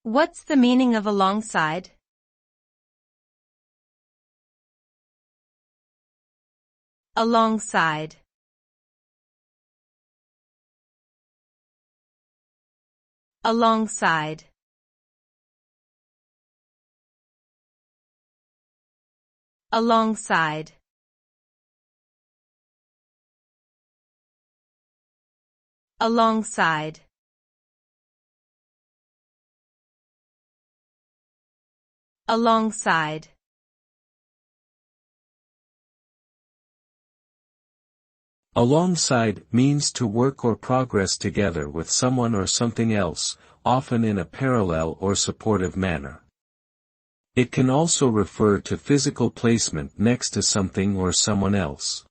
What's the meaning of alongside? Alongside. Alongside. Alongside. Alongside. Alongside. Alongside means to work or progress together with someone or something else, often in a parallel or supportive manner. It can also refer to physical placement next to something or someone else.